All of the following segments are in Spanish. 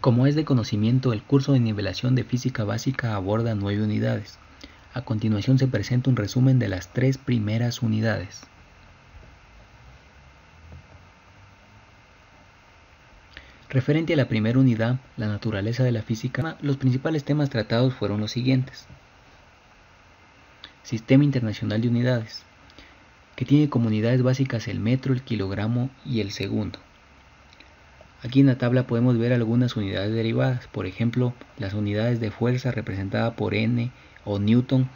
Como es de conocimiento, el curso de nivelación de física básica aborda 9 unidades. A continuación se presenta un resumen de las 3 primeras unidades. Referente a la primera unidad, la naturaleza de la física, los principales temas tratados fueron los siguientes. Sistema Internacional de Unidades, que tiene como unidades básicas el metro, el kilogramo y el segundo. Aquí en la tabla podemos ver algunas unidades derivadas, por ejemplo, las unidades de fuerza representada por N o Newton,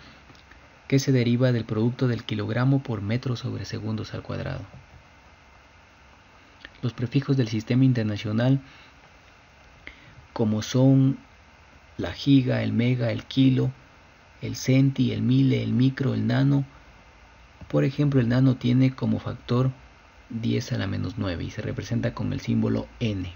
que se deriva del producto del kilogramo por metro sobre segundos al cuadrado. Los prefijos del sistema internacional, como son la giga, el mega, el kilo, el centi, el mile, el micro, el nano. Por ejemplo, el nano tiene como factor 10 a la menos 9 y se representa con el símbolo N.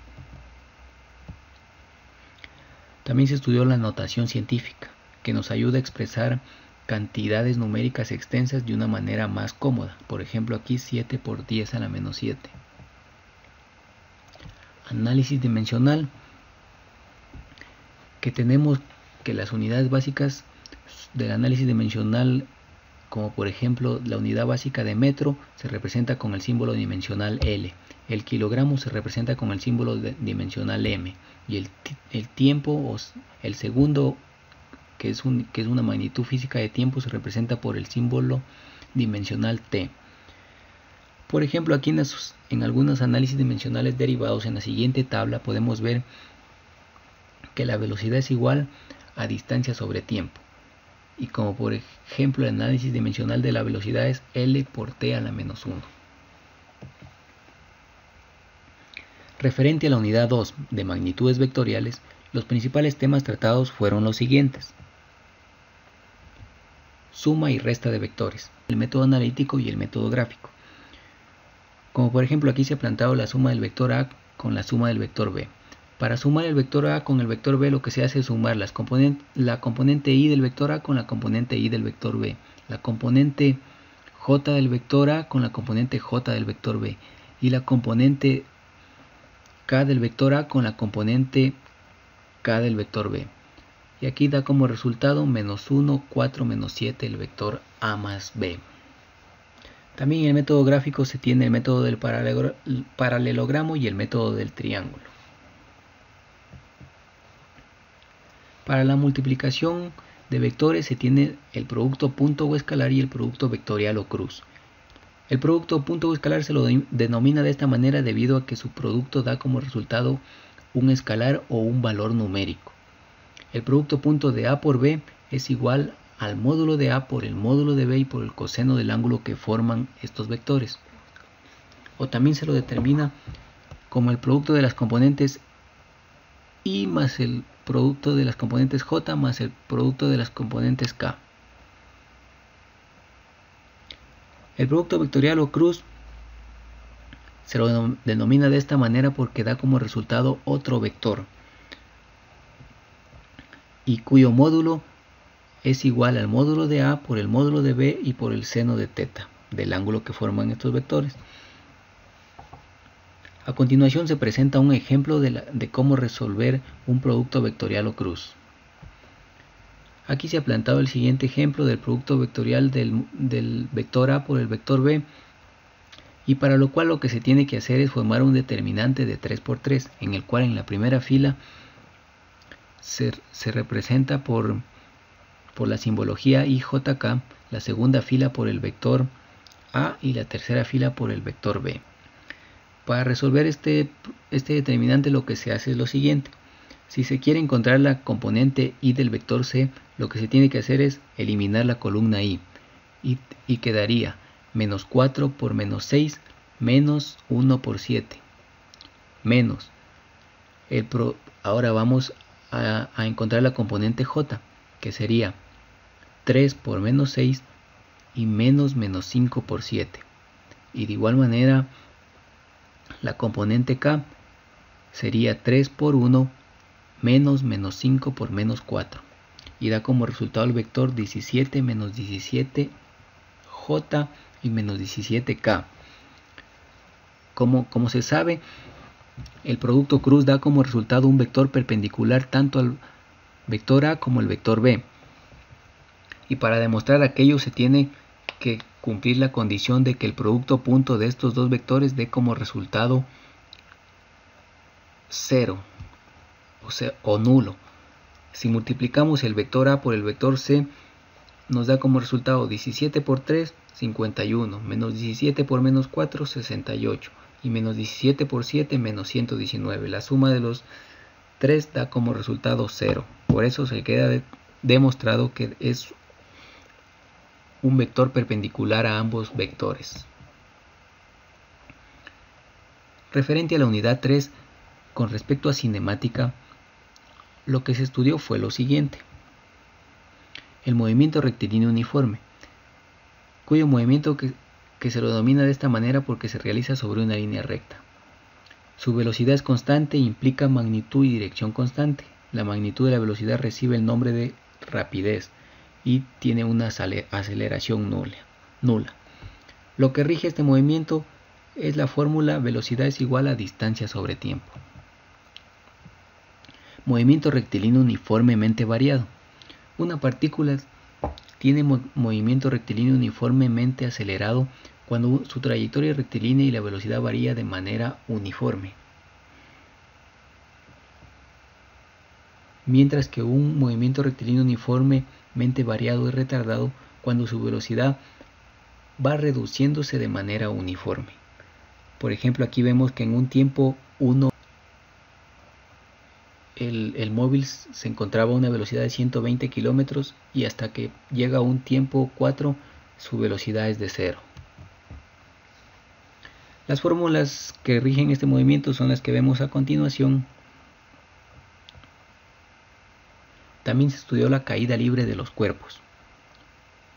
También se estudió la notación científica, que nos ayuda a expresar cantidades numéricas extensas de una manera más cómoda. Por ejemplo, aquí 7 por 10 a la menos 7. Análisis dimensional, que tenemos que las unidades básicas del análisis dimensional, como por ejemplo la unidad básica de metro, se representa con el símbolo dimensional L. El kilogramo se representa con el símbolo dimensional M. Y el tiempo, o el segundo, que es una magnitud física de tiempo, se representa por el símbolo dimensional T. Por ejemplo, aquí en algunos análisis dimensionales derivados, en la siguiente tabla podemos ver que la velocidad es igual a distancia sobre tiempo. Y como por ejemplo el análisis dimensional de la velocidad es L por T a la menos 1. Referente a la unidad 2 de magnitudes vectoriales, los principales temas tratados fueron los siguientes. Suma y resta de vectores, el método analítico y el método gráfico. Como por ejemplo aquí se ha planteado la suma del vector A con la suma del vector B. Para sumar el vector A con el vector B, lo que se hace es sumar la componente Y del vector A con la componente Y del vector B, la componente J del vector A con la componente J del vector B y la componente K del vector A con la componente K del vector B. Y aquí da como resultado menos 1, 4, menos 7 el vector A más B. También en el método gráfico se tiene el método del paralelogramo y el método del triángulo. Para la multiplicación de vectores se tiene el producto punto o escalar y el producto vectorial o cruz. El producto punto o escalar se lo denomina de esta manera debido a que su producto da como resultado un escalar o un valor numérico. El producto punto de A por B es igual al módulo de A por el módulo de B y por el coseno del ángulo que forman estos vectores. O también se lo determina como el producto de las componentes Y más el producto de las componentes J más el producto de las componentes K. El producto vectorial o cruz se lo denomina de esta manera porque da como resultado otro vector y cuyo módulo es igual al módulo de A por el módulo de B y por el seno de teta del ángulo que forman estos vectores. A continuación se presenta un ejemplo de cómo resolver un producto vectorial o cruz. Aquí se ha planteado el siguiente ejemplo del producto vectorial del vector A por el vector B, y para lo cual lo que se tiene que hacer es formar un determinante de 3 por 3, en el cual en la primera fila se representa por la simbología IJK, la segunda fila por el vector A y la tercera fila por el vector B. Para resolver este determinante lo que se hace es lo siguiente. Si se quiere encontrar la componente Y del vector C, lo que se tiene que hacer es eliminar la columna Y y quedaría menos 4 por menos 6 menos 1 por 7 menos ahora vamos a encontrar la componente J, que sería 3 por menos 6 y menos 5 por 7. Y de igual manera la componente K sería 3 por 1 menos 5 por menos 4. Y da como resultado el vector 17 menos 17 J y menos 17K. Como se sabe, El producto cruz da como resultado un vector perpendicular tanto al vector A como al vector B. Y para demostrar aquello se tiene que cumplir la condición de que el producto punto de estos dos vectores dé como resultado 0, o nulo. Si multiplicamos el vector A por el vector C, nos da como resultado 17 por 3, 51, menos 17 por menos 4, 68, y menos 17 por 7, menos 119. La suma de los 3 da como resultado 0. Por eso se queda demostrado que es un vector perpendicular a ambos vectores. Referente a la unidad 3, con respecto a cinemática, lo que se estudió fue lo siguiente: el movimiento rectilíneo uniforme, cuyo movimiento que se lo denomina de esta manera porque se realiza sobre una línea recta. Su velocidad es constante e implica magnitud y dirección constante. La magnitud de la velocidad recibe el nombre de rapidez y tiene una aceleración nula. Lo que rige este movimiento es la fórmula velocidad es igual a distancia sobre tiempo. Movimiento rectilíneo uniformemente variado. Una partícula tiene movimiento rectilíneo uniformemente acelerado cuando su trayectoria rectilínea y la velocidad varía de manera uniforme. Mientras que un movimiento rectilíneo uniformemente variado es retardado cuando su velocidad va reduciéndose de manera uniforme. Por ejemplo, aquí vemos que en un tiempo 1 el móvil se encontraba a una velocidad de 120 kilómetros y hasta que llega a un tiempo 4 su velocidad es de 0. Las fórmulas que rigen este movimiento son las que vemos a continuación. También se estudió la caída libre de los cuerpos.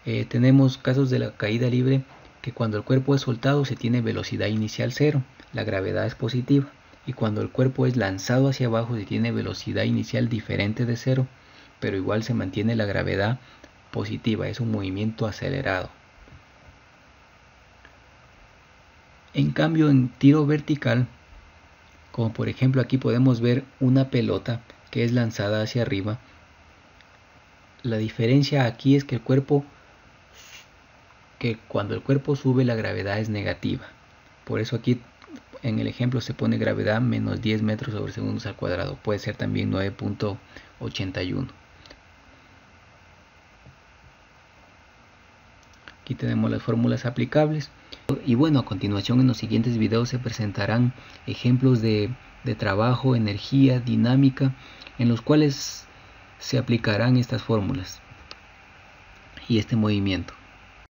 Tenemos casos de la caída libre que cuando el cuerpo es soltado se tiene velocidad inicial 0, la gravedad es positiva, y cuando el cuerpo es lanzado hacia abajo se tiene velocidad inicial diferente de 0, pero igual se mantiene la gravedad positiva, es un movimiento acelerado. En cambio, en tiro vertical, como por ejemplo aquí podemos ver una pelota que es lanzada hacia arriba, la diferencia aquí es que cuando el cuerpo sube la gravedad es negativa. Por eso aquí en el ejemplo se pone gravedad menos 10 metros sobre segundos al cuadrado. Puede ser también 9.81. Aquí tenemos las fórmulas aplicables. Y bueno, a continuación en los siguientes videos se presentarán ejemplos de trabajo, energía, dinámica, en los cuales se aplicarán estas fórmulas y este movimiento.